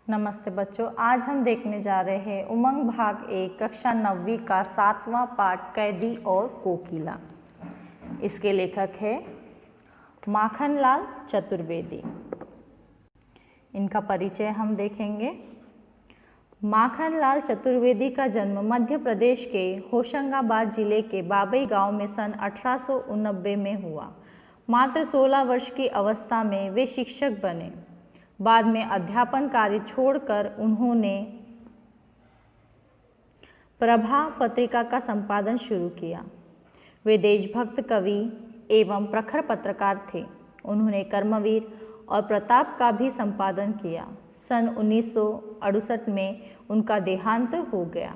नमस्ते बच्चों, आज हम देखने जा रहे हैं उमंग भाग 1 कक्षा 9वीं का 7वां पाठ कैदी और कोकिला। इसके लेखक है माखनलाल चतुर्वेदी। इनका परिचय हम देखेंगे। माखनलाल चतुर्वेदी का जन्म मध्य प्रदेश के होशंगाबाद जिले के बाबई गांव में सन 1889 में हुआ। मात्र 16 वर्ष की अवस्था में वे शिक्षक बने। बाद में अध्यापन कार्य छोड़कर उन्होंने प्रभा पत्रिका का संपादन शुरू किया। वे देशभक्त कवि एवं प्रखर पत्रकार थे। उन्होंने कर्मवीर और प्रताप का भी संपादन किया। सन 1968 में उनका देहांत हो गया।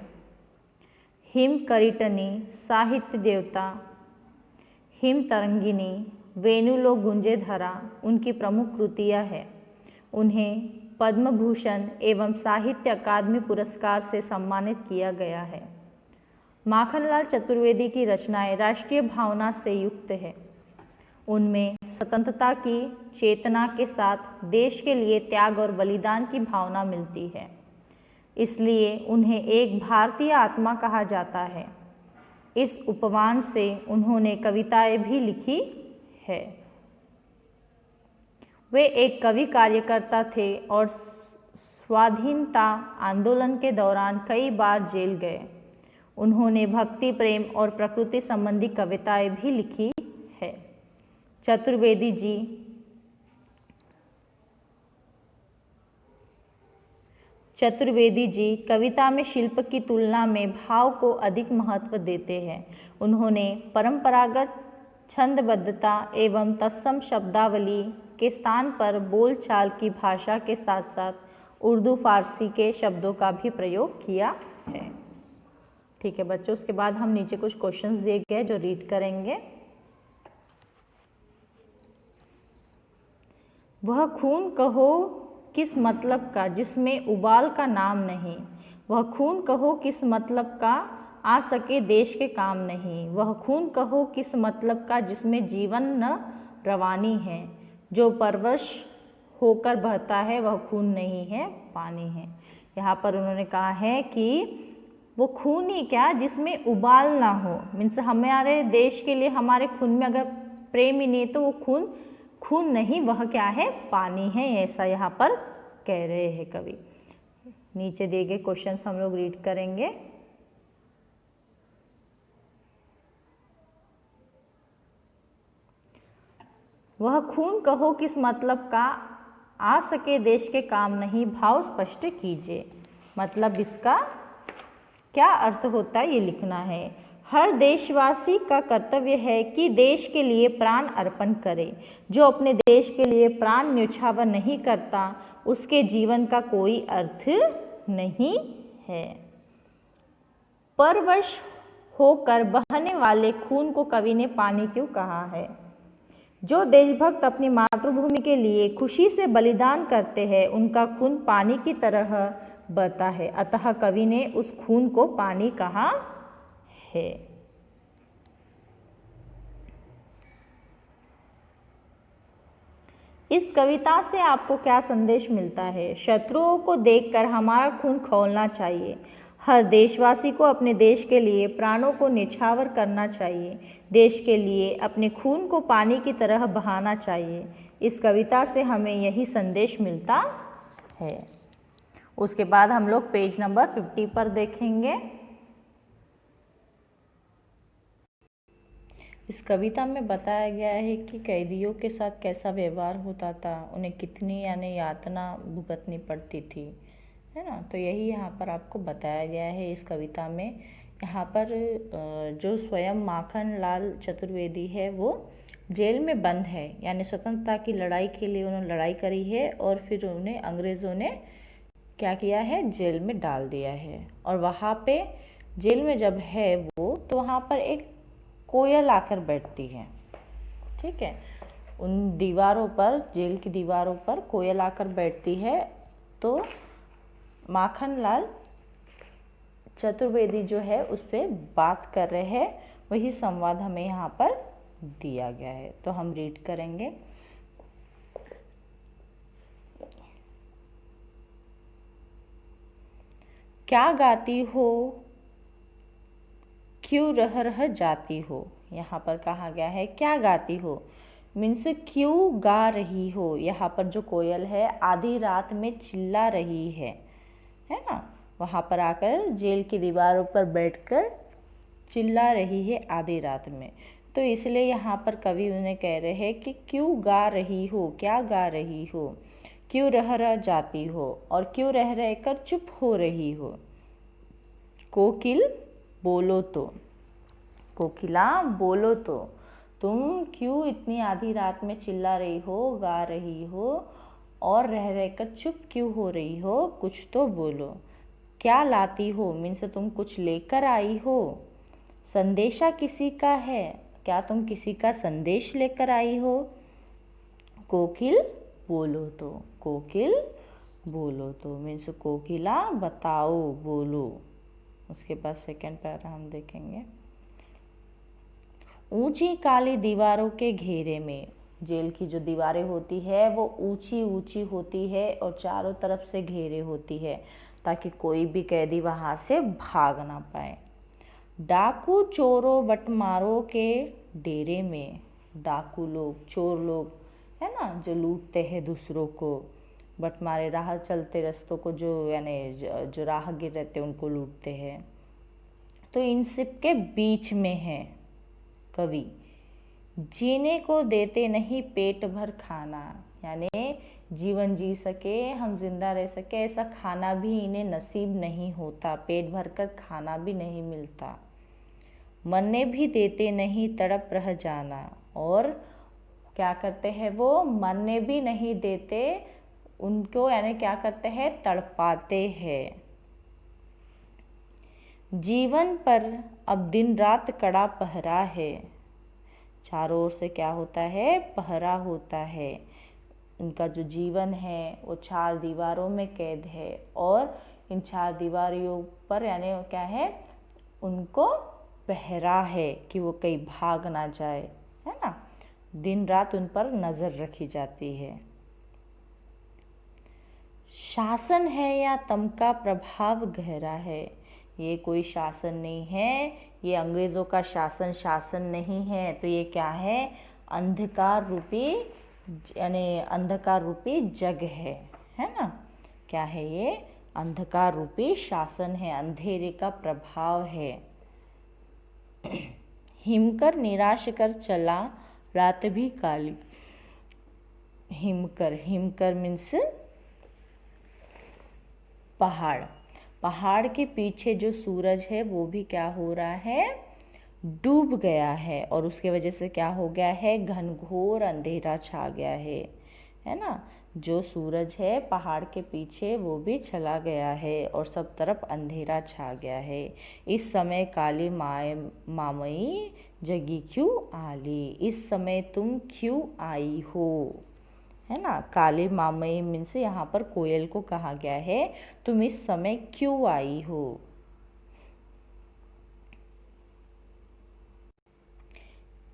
हिम करीटनी, साहित्य देवता, हिम तरंगिनी, वेणुलो गुंजे धरा उनकी प्रमुख कृतियाँ हैं। उन्हें पद्म भूषण एवं साहित्य अकादमी पुरस्कार से सम्मानित किया गया है। माखनलाल चतुर्वेदी की रचनाएं राष्ट्रीय भावना से युक्त है। उनमें स्वतंत्रता की चेतना के साथ देश के लिए त्याग और बलिदान की भावना मिलती है। इसलिए उन्हें एक भारतीय आत्मा कहा जाता है। इस उपमान से उन्होंने कविताएं भी लिखी है। वे एक कवि कार्यकर्ता थे और स्वाधीनता आंदोलन के दौरान कई बार जेल गए। उन्होंने भक्ति, प्रेम और प्रकृति संबंधी कविताएं भी लिखी है। चतुर्वेदी जी कविता में शिल्प की तुलना में भाव को अधिक महत्व देते हैं। उन्होंने परंपरागत छंदबद्धता एवं तत्सम शब्दावली के स्थान पर बोलचाल की भाषा के साथ साथ उर्दू फारसी के शब्दों का भी प्रयोग किया है। ठीक है बच्चों, उसके बाद हम नीचे कुछ क्वेश्चंस दिए गए जो रीड करेंगे। वह खून कहो किस मतलब का जिसमें उबाल का नाम नहीं। वह खून कहो किस मतलब का आ सके देश के काम नहीं। वह खून कहो किस मतलब का जिसमें जीवन न रवानी है। जो परवश होकर बहता है वह खून नहीं है, पानी है। यहाँ पर उन्होंने कहा है कि वो खून ही क्या जिसमें उबाल ना हो। मीन्स हमारे देश के लिए हमारे खून में अगर प्रेम ही नहीं तो वो खून नहीं, वह क्या है, पानी है। ऐसा यहाँ पर कह रहे हैं कवि। नीचे दिए गए क्वेश्चंस हम लोग रीड करेंगे। वह खून कहो किस मतलब का आ सके देश के काम नहीं, भाव स्पष्ट कीजिए। मतलब इसका क्या अर्थ होता है ये लिखना है। हर देशवासी का कर्तव्य है कि देश के लिए प्राण अर्पण करे। जो अपने देश के लिए प्राण न्यौछावर नहीं करता उसके जीवन का कोई अर्थ नहीं है। परवश होकर बहने वाले खून को कवि ने पानी क्यों कहा है। जो देशभक्त अपनी मातृभूमि के लिए खुशी से बलिदान करते हैं उनका खून पानी की तरह बहता है। अतः कवि ने उस खून को पानी कहा है। इस कविता से आपको क्या संदेश मिलता है। शत्रुओं को देखकर हमारा खून खौलना चाहिए। हर देशवासी को अपने देश के लिए प्राणों को न्यौछावर करना चाहिए। देश के लिए अपने खून को पानी की तरह बहाना चाहिए। इस कविता से हमें यही संदेश मिलता है। उसके बाद हम लोग पेज नंबर 50 पर देखेंगे। इस कविता में बताया गया है कि कैदियों के साथ कैसा व्यवहार होता था, उन्हें कितनी यातना भुगतनी पड़ती थी, है ना। तो यही यहाँ पर आपको बताया गया है इस कविता में। यहाँ पर जो स्वयं माखनलाल चतुर्वेदी है वो जेल में बंद है, यानी स्वतंत्रता की लड़ाई के लिए उन्होंने लड़ाई करी है और फिर उन्हें अंग्रेज़ों ने क्या किया है, जेल में डाल दिया है। और वहाँ पे जेल में जब है वो, तो वहाँ पर एक कोयल आकर बैठती है। ठीक है, उन दीवारों पर, जेल की दीवारों पर कोयल आकर बैठती है। तो माखनलाल चतुर्वेदी जो है उससे बात कर रहे हैं। वही संवाद हमें यहाँ पर दिया गया है, तो हम रीड करेंगे। क्या गाती हो, क्यों रह रह जाती हो। यहाँ पर कहा गया है क्या गाती हो मीन्स क्यों गा रही हो। यहाँ पर जो कोयल है आधी रात में चिल्ला रही है ना, वहाँ पर आकर जेल की दीवारों पर बैठकर चिल्ला रही है आधी रात में। तो इसलिए यहाँ पर कवि उन्हें कह रहे हैं कि क्यों गा रही हो, क्या गा रही हो, क्यों रह रह जाती हो और क्यों रह रह कर चुप हो रही हो। कोकिल बोलो तो, कोकिला बोलो तो, तुम क्यों इतनी आधी रात में चिल्ला रही हो, गा रही हो और रह रहकर चुप क्यों हो रही हो, कुछ तो बोलो। क्या लाती हो मीन्स तुम कुछ लेकर आई हो। संदेशा किसी का है, क्या तुम किसी का संदेश लेकर आई हो। कोकिल बोलो तो, कोकिल बोलो तो मीन्स कोकिला बताओ, बोलो। उसके बाद सेकंड पैरा हम देखेंगे। ऊंची काली दीवारों के घेरे में, जेल की जो दीवारें होती है वो ऊंची ऊंची होती है और चारों तरफ से घेरे होती है ताकि कोई भी कैदी वहाँ से भाग ना पाए। डाकू चोरों बटमारों के डेरे में, डाकू लोग, चोर लोग है ना जो लूटते हैं दूसरों को, बटमारे राह चलते रास्तों को, जो यानी जो राहगीर रहते हैं उनको लूटते हैं। तो इन सब के बीच में है कवि। जीने को देते नहीं पेट भर खाना, यानी जीवन जी सके, हम जिंदा रह सके ऐसा खाना भी इन्हें नसीब नहीं होता, पेट भर कर खाना भी नहीं मिलता। मरने भी देते नहीं तड़प रह जाना, और क्या करते हैं वो, मरने भी नहीं देते उनको, यानी क्या करते हैं, तड़पाते हैं। जीवन पर अब दिन रात कड़ा पहरा है, चारों ओर से क्या होता है, पहरा होता है। उनका जो जीवन है वो चार दीवारों में कैद है और इन चार दीवारों पर यानी क्या है, उनको पहरा है कि वो कहीं भाग ना जाए, है ना। दिन रात उन पर नज़र रखी जाती है। शासन है या तम का प्रभाव गहरा है, ये कोई शासन नहीं है, ये अंग्रेज़ों का शासन नहीं है, तो ये क्या है, अंधकार रूपी यानी अंधकार रूपी जग है ना। क्या है ये, अंधकार रूपी शासन है, अंधेरे का प्रभाव है। हिमकर निराश कर चला रात भी काली, हिमकर मीन्स पहाड़, पहाड़ के पीछे जो सूरज है वो भी क्या हो रहा है, डूब गया है और उसके वजह से क्या हो गया है, घनघोर अंधेरा छा गया है ना। जो सूरज है पहाड़ के पीछे वो भी चला गया है और सब तरफ अंधेरा छा गया है। इस समय काली मामई जगी क्यों आली, इस समय तुम क्यों आई हो, है ना। काली मामई मीन्स यहाँ पर कोयल को कहा गया है, तुम इस समय क्यों आई हो।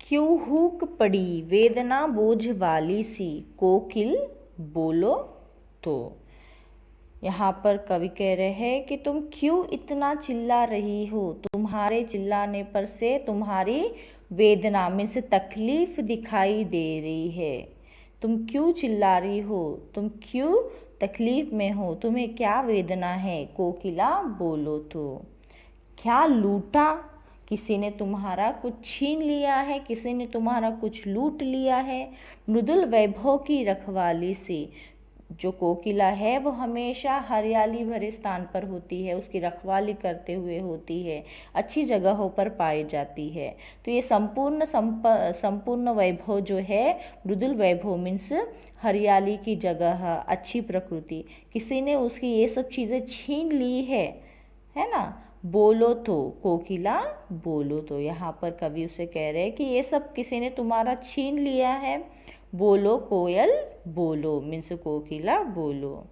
क्यों हुक पड़ी वेदना बोझ वाली सी, कोकिल बोलो तो। यहाँ पर कवि कह रहे हैं कि तुम क्यों इतना चिल्ला रही हो, तुम्हारे चिल्लाने पर से तुम्हारी वेदना मीन्स तकलीफ दिखाई दे रही है। तुम क्यों चिल्ला रही हो, तुम क्यों तकलीफ में हो, तुम्हें क्या वेदना है, कोकिला बोलो तो। क्या लूटा, किसी ने तुम्हारा कुछ छीन लिया है, किसी ने तुम्हारा कुछ लूट लिया है। मृदुल वैभव की रखवाली से, जो कोकिला है वो हमेशा हरियाली भरे स्थान पर होती है, उसकी रखवाली करते हुए होती है, अच्छी जगहों पर पाई जाती है। तो ये संपूर्ण वैभव जो है, मृदुल वैभव मीन्स हरियाली की जगह, अच्छी प्रकृति, किसी ने उसकी ये सब चीज़ें छीन ली है ना। बोलो तो, कोकिला बोलो तो, यहाँ पर कवि उसे कह रहे हैं कि ये सब किसी ने तुम्हारा छीन लिया है। बोलो कोयल बोलो मीन्स कोकिला बोलो।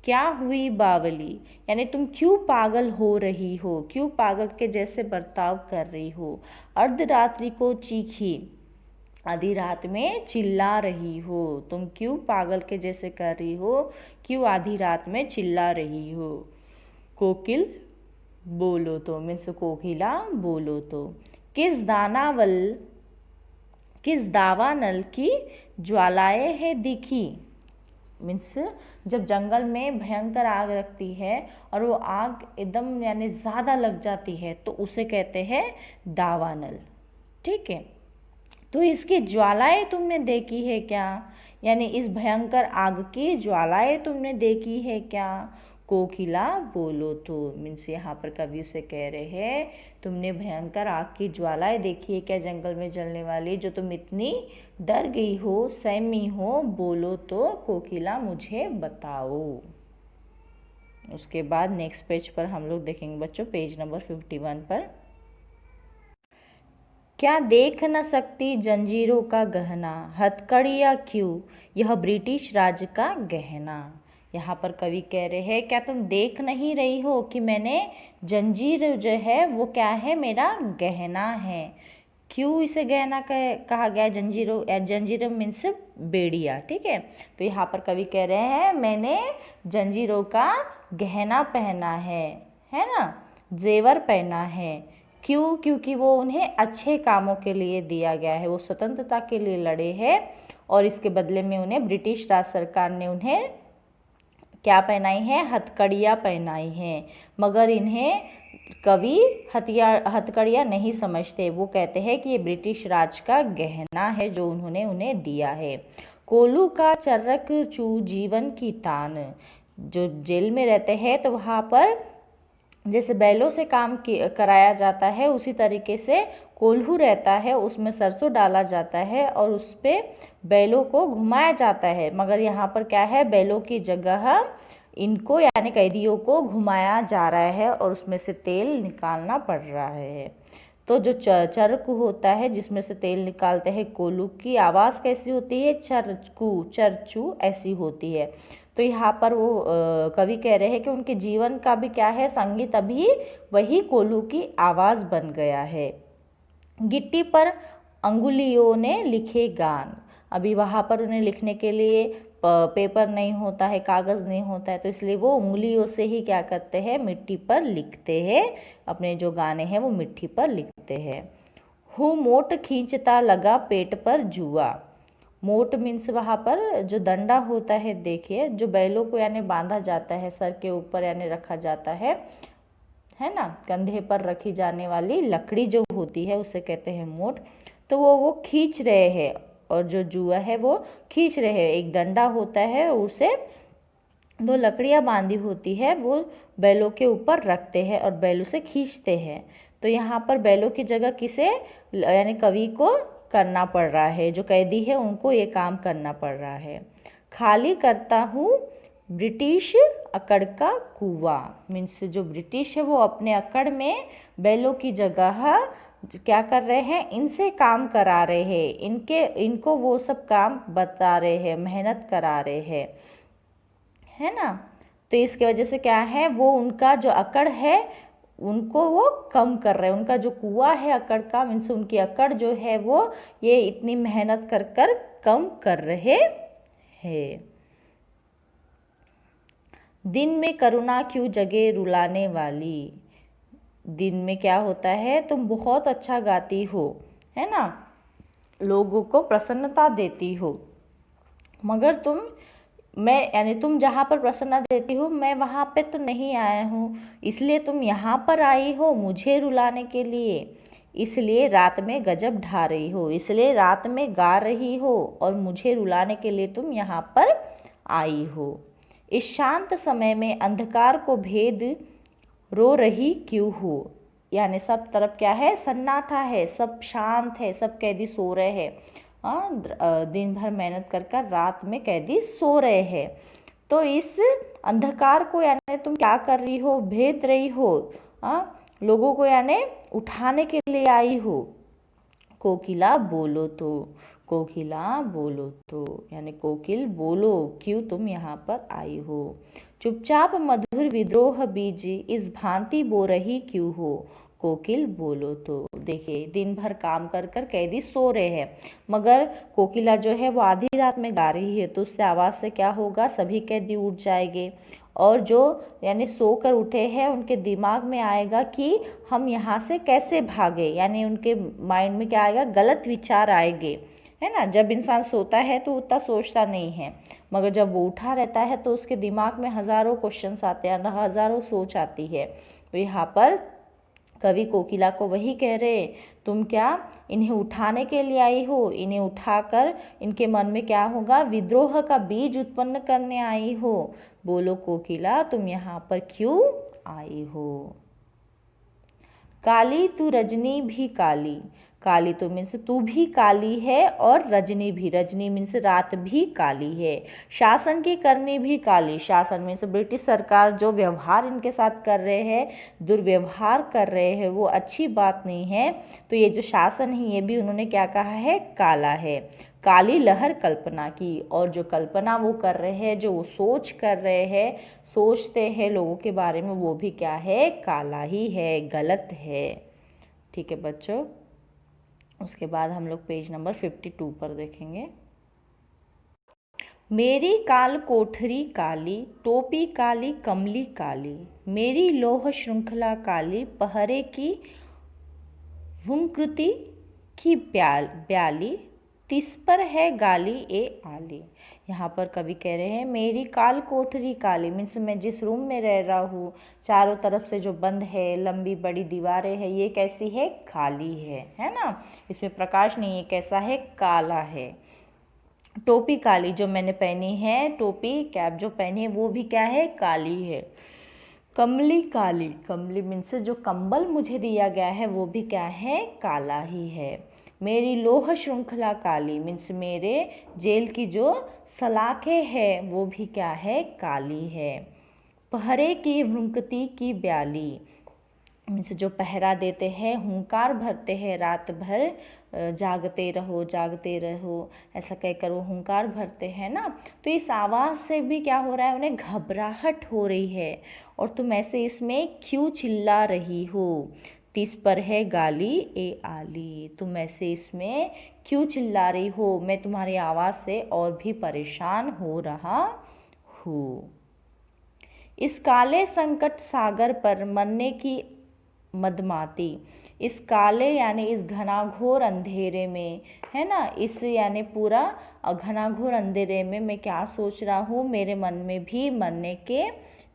क्या हुई बावली, यानी तुम क्यों पागल हो रही हो, क्यों पागल के जैसे बर्ताव कर रही हो। अर्धरात्रि को चीखी, आधी रात में चिल्ला रही हो, तुम क्यों पागल के जैसे कर रही हो, क्यों आधी रात में चिल्ला रही हो। कोकिल बोलो तो मीन्स कोकिला बोलो तो। किस दावानल की ज्वालाएं है दिखी। मीन्स जब जंगल में भयंकर आग लगती है और वो आग एकदम यानी ज़्यादा लग जाती है तो उसे कहते हैं दावानल। ठीक है, तो इसकी ज्वालाएं तुमने देखी है क्या, यानी इस भयंकर आग की ज्वालाएं तुमने देखी है क्या। कोकिला बोलो तो मीन्स यहाँ पर कवि से कह रहे हैं तुमने भयंकर आग की ज्वालाएं देखी है क्या जंगल में जलने वाली, जो तुम इतनी डर गई हो, सहमी हो, बोलो तो कोकिला मुझे बताओ। उसके बाद नेक्स्ट पेज पर हम लोग देखेंगे बच्चों, पेज नंबर 51 पर। क्या देख न सकती जंजीरों का गहना, हथकड़ियाँ क्यों यह ब्रिटिश राज का गहना। यहाँ पर कवि कह रहे हैं क्या तुम देख नहीं रही हो कि मैंने जंजीर जो है वो क्या है, मेरा गहना है। क्यों इसे गहना कहा गया, जंजीरों मीन्स बेड़िया। ठीक है, तो यहाँ पर कवि कह रहे हैं मैंने जंजीरों का गहना पहना है ना, जेवर पहना है। क्यों, क्योंकि वो उन्हें अच्छे कामों के लिए दिया गया है, वो स्वतंत्रता के लिए लड़े हैं और इसके बदले में उन्हें ब्रिटिश राज सरकार ने उन्हें क्या पहनाई है, हथकड़ियाँ पहनाई हैं। मगर इन्हें कवि हथकड़ियाँ नहीं समझते, वो कहते हैं कि ये ब्रिटिश राज का गहना है जो उन्होंने उन्हें दिया है। कोलू का चर्रक चू जीवन की तान, जो जेल में रहते हैं तो वहाँ पर जैसे बैलों से काम कराया जाता है उसी तरीके से कोल्हू रहता है, उसमें सरसों डाला जाता है और उस पर बैलों को घुमाया जाता है। मगर यहाँ पर क्या है, बैलों की जगह इनको यानी कैदियों को घुमाया जा रहा है और उसमें से तेल निकालना पड़ रहा है। तो जो चरक होता है जिसमें से तेल निकालते हैं, कोल्हू की आवाज़ कैसी होती है, चरकू चरचू ऐसी होती है। तो यहाँ पर वो कवि कह रहे हैं कि उनके जीवन का भी क्या है, संगीत अभी वही कोल्हू की आवाज़ बन गया है। गिट्टी पर अंगुलियों ने लिखे गान, अभी वहाँ पर उन्हें लिखने के लिए पेपर नहीं होता है, कागज़ नहीं होता है, तो इसलिए वो उंगलियों से ही क्या करते हैं, मिट्टी पर लिखते हैं, अपने जो गाने हैं वो मिट्टी पर लिखते हैं। हूँ मोट खींचता लगा पेट पर जुआ। मोट मीन्स वहाँ पर जो डंडा होता है, देखिए जो बैलों को यानी बांधा जाता है, सर के ऊपर यानी रखा जाता है ना, कंधे पर रखी जाने वाली लकड़ी जो होती है उसे कहते हैं मोट। तो वो खींच रहे हैं और जो जुआ है वो खींच रहे हैं। एक डंडा होता है, उसे दो लकड़ियाँ बांधी होती है, वो बैलों के ऊपर रखते हैं और बैलों से खींचते हैं। तो यहाँ पर बैलों की जगह किसे यानी कवि को करना पड़ रहा है, जो कैदी है उनको ये काम करना पड़ रहा है। खाली करता हूँ ब्रिटिश अकड़ का कुआं, मीन्स जो ब्रिटिश है वो अपने अकड़ में बैलों की जगह क्या कर रहे हैं, इनसे काम करा रहे हैं, इनको वो सब काम बता रहे हैं, मेहनत करा रहे हैं, है ना। तो इसके वजह से क्या है, वो उनका जो अकड़ है उनको वो कम कर रहे हैं, उनका जो कुआं है अकड़ का, मीन्स उनकी अकड़ जो है वो ये इतनी मेहनत कर कर कम कर रहे हैं। दिन में करुणा क्यों जगे रुलाने वाली, दिन में क्या होता है, तुम बहुत अच्छा गाती हो, है ना, लोगों को प्रसन्नता देती हो, मगर तुम जहाँ पर प्रसन्नता देती हो मैं वहाँ पे तो नहीं आया हूँ, इसलिए तुम यहाँ पर आई हो मुझे रुलाने के लिए, इसलिए रात में गजब ढा रही हो, इसलिए रात में गा रही हो और मुझे रुलाने के लिए तुम यहाँ पर आई हो। इस शांत समय में अंधकार को भेद रो रही क्यों हो, यानी सब तरफ क्या है, सन्नाटा है, सब शांत है, सब कैदी सो रहे हैं। दिन भर मेहनत कर कर रात में कैदी सो रहे हैं, तो इस अंधकार को यानी तुम क्या कर रही हो, भेद रही हो, लोगों को यानी उठाने के लिए आई हो। कोकिला बोलो तो, कोकिला बोलो तो यानी कोकिल बोलो क्यों तुम यहाँ पर आई हो। चुपचाप मधुर विद्रोह बीज इस भांति बो रही क्यों हो, कोकिल बोलो तो। देखिए, दिन भर काम कर कर कैदी सो रहे हैं, मगर कोकिला जो है वो आधी रात में गा रही है, तो उससे आवाज़ से क्या होगा, सभी कैदी उठ जाएंगे। और जो यानी सोकर उठे हैं उनके दिमाग में आएगा कि हम यहाँ से कैसे भागे, यानी उनके माइंड में क्या आएगा, गलत विचार आएंगे, है ना। जब इंसान सोता है तो उतना सोचता नहीं है, मगर जब वो उठा रहता है तो उसके दिमाग में हज़ारों क्वेश्चंस आते हैं, हज़ारों सोच आती है। तो यहाँ पर कवि कोकिला को वही कह रहे, तुम क्या इन्हें उठाने के लिए आई हो, इन्हें उठाकर इनके मन में क्या होगा, विद्रोह का बीज उत्पन्न करने आई हो। बोलो कोकिला, तुम यहाँ पर क्यों आई हो। काली तू रजनी भी काली, काली तो मीन्स तू भी काली है, और रजनी भी, रजनी मीन्स रात भी काली है। शासन की करनी भी काली, शासन मीन्स ब्रिटिश सरकार जो व्यवहार इनके साथ कर रहे हैं, दुर्व्यवहार कर रहे हैं, वो अच्छी बात नहीं है। तो ये जो शासन है ये भी उन्होंने क्या कहा है, काला है। काली लहर कल्पना की, और जो कल्पना वो कर रहे हैं, जो वो सोच कर रहे हैं, सोचते हैं लोगों के बारे में, वो भी क्या है, काला ही है, गलत है। ठीक है बच्चों, उसके बाद हम लोग पेज नंबर 52 पर देखेंगे। मेरी काल कोठरी काली, टोपी काली, कमली काली, मेरी लोह श्रृंखला काली, पहरे की हुंकृति की ब्याली, तिस पर है गाली ए आली। यहाँ पर कवि कह रहे हैं, मेरी काल कोठरी काली मीन्स मैं जिस रूम में रह रहा हूँ, चारों तरफ से जो बंद है, लंबी बड़ी दीवारें हैं, ये कैसी है, काली है ना, इसमें प्रकाश नहीं है, कैसा है, काला है। टोपी काली जो मैंने पहनी है, टोपी कैप जो पहनी है, वो भी क्या है, काली है। कमली काली, कमली मीन्स जो कंबल मुझे दिया गया है वो भी क्या है, काला ही है। मेरी लोह श्रृंखला काली मीन्स मेरे जेल की जो सलाखें हैं वो भी क्या है, काली है। पहरे की हुंकती की ब्याली मीन्स जो पहरा देते हैं, हुंकार भरते हैं, रात भर जागते रहो जागते रहो, ऐसा कहकर वो हुंकार भरते हैं ना। तो इस आवाज़ से भी क्या हो रहा है, उन्हें घबराहट हो रही है, और तुम ऐसे इसमें क्यों चिल्ला रही हो। तिस पर है गाली ए आली, तुम ऐसे इसमें क्यों चिल्ला रही हो, मैं तुम्हारी आवाज़ से और भी परेशान हो रहा हूँ। इस काले संकट सागर पर मरने की मदमाती, इस काले यानी इस घनाघोर अंधेरे में, है ना, इस यानी पूरा घनाघोर अंधेरे में मैं क्या सोच रहा हूँ, मेरे मन में भी मरने के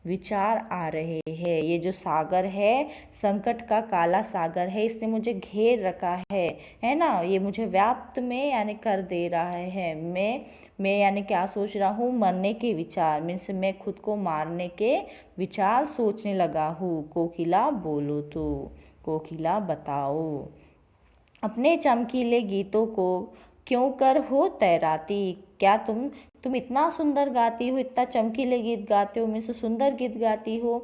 विचार आ रहे हैं। ये जो सागर है, संकट का काला सागर है, इसने मुझे घेर रखा है ना, ये मुझे व्याप्त में यानी कर दे रहा है। मैं यानी क्या सोच रहा हूँ, मरने के विचार मीन्स मैं खुद को मारने के विचार सोचने लगा हूँ। कोकिला बोलो तो, कोकिला बताओ, अपने चमकीले गीतों को क्यों कर हो तैराती, क्या तुम इतना सुंदर गाती हो, इतना चमकीले गीत गाते हो, मीन्स सुंदर गीत गाती हो,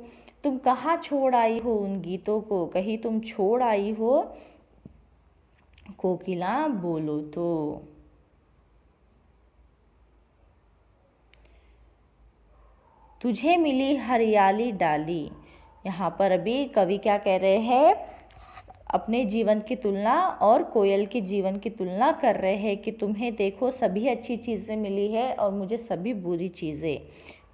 तुम कहाँ छोड़ आई हो उन गीतों को, कहीं तुम छोड़ आई हो। कोकिला बोलो तो। तुझे मिली हरियाली डाली, यहाँ पर अभी कवि क्या कह रहे हैं, अपने जीवन की तुलना और कोयल के जीवन की तुलना कर रहे हैं कि तुम्हें देखो सभी अच्छी चीज़ें मिली है और मुझे सभी बुरी चीज़ें।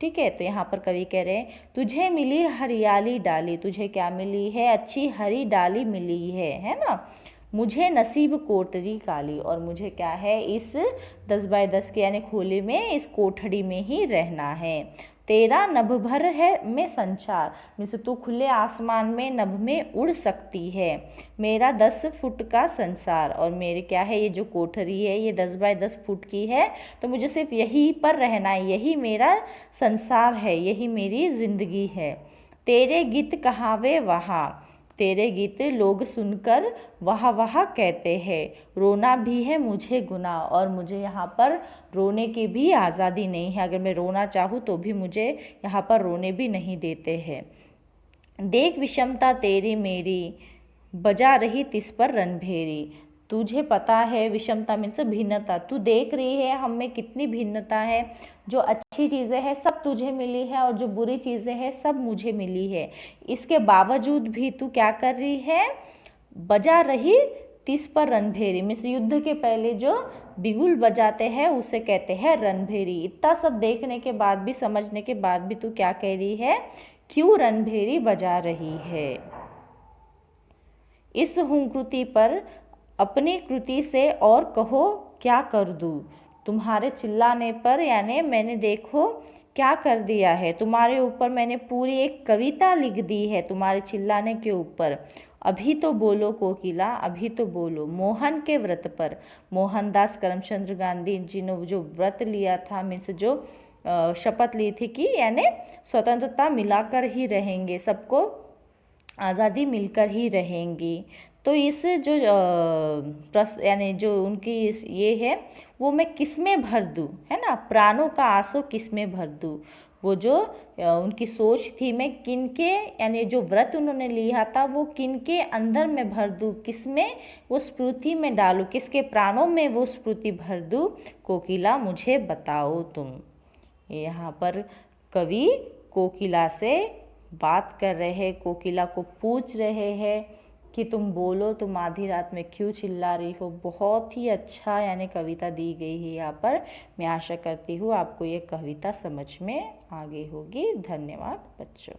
ठीक है, तो यहाँ पर कवि कह रहे हैं, तुझे मिली हरियाली डाली, तुझे क्या मिली है, अच्छी हरी डाली मिली है ना। मुझे नसीब कोठरी काली, और मुझे क्या है, इस 10 बाय 10 के यानी खोले में, इस कोठरी में ही रहना है। तेरा नभ भर है में संचार मीन्स तू खुले आसमान में नभ में उड़ सकती है। मेरा 10 फुट का संसार, और मेरे क्या है, ये जो कोठरी है ये 10 बाय 10 फुट की है, तो मुझे सिर्फ यहीं पर रहना है, यही मेरा संसार है, यही मेरी जिंदगी है। तेरे गीत कहावे वहाँ, तेरे गीत लोग सुनकर वाह वाह कहते हैं। रोना भी है मुझे गुनाह, और मुझे यहाँ पर रोने की भी आज़ादी नहीं है, अगर मैं रोना चाहूँ तो भी मुझे यहाँ पर रोने भी नहीं देते हैं। देख विषमता तेरी मेरी, बजा रही तिस पर रणभेरी, तुझे पता है, विषमता मीन्स भिन्नता, तू देख रही है हम में कितनी भिन्नता है, जो अच्छी चीज़ें हैं सब तुझे मिली है और जो बुरी चीज़ें हैं सब मुझे मिली है, इसके बावजूद भी तू क्या कर रही है, बजा रही तीस पर रणभेरी। मीन्स युद्ध के पहले जो बिगुल बजाते हैं उसे कहते हैं रणभेरी। इतना सब देखने के बाद भी, समझने के बाद भी तू क्या कह रही है, क्यों रणभेरी बजा रही है। इस हुंकृति पर अपनी कृति से और कहो क्या कर दूँ, तुम्हारे चिल्लाने पर यानी मैंने देखो क्या कर दिया है, तुम्हारे ऊपर मैंने पूरी एक कविता लिख दी है तुम्हारे चिल्लाने के ऊपर। अभी तो बोलो कोकिला, अभी तो बोलो। मोहन के व्रत पर, मोहनदास करमचंद गांधी जी ने जो व्रत लिया था, मीन्स जो शपथ ली थी कि यानी स्वतंत्रता मिलाकर ही रहेंगे, सबको आज़ादी मिलकर ही रहेंगी। तो इस जो यानी जो उनकी ये है वो मैं किस में भर दूँ, है ना, प्राणों का आंसू किस में भर दूँ। वो जो उनकी सोच थी, मैं किन के यानी जो व्रत उन्होंने लिया था वो किन के अंदर में भर दूँ, किस में वो स्फूर्ति में डालूँ, किसके प्राणों में वो स्फूर्ति भर दूँ, कोकिला मुझे बताओ तुम। यहाँ पर कवि कोकिला से बात कर रहे हैं, कोकिला को पूछ रहे हैं कि तुम बोलो, तुम आधी रात में क्यों चिल्ला रही हो। बहुत ही अच्छा यानी कविता दी गई है यहाँ पर। मैं आशा करती हूँ आपको ये कविता समझ में आ गई होगी। धन्यवाद बच्चों।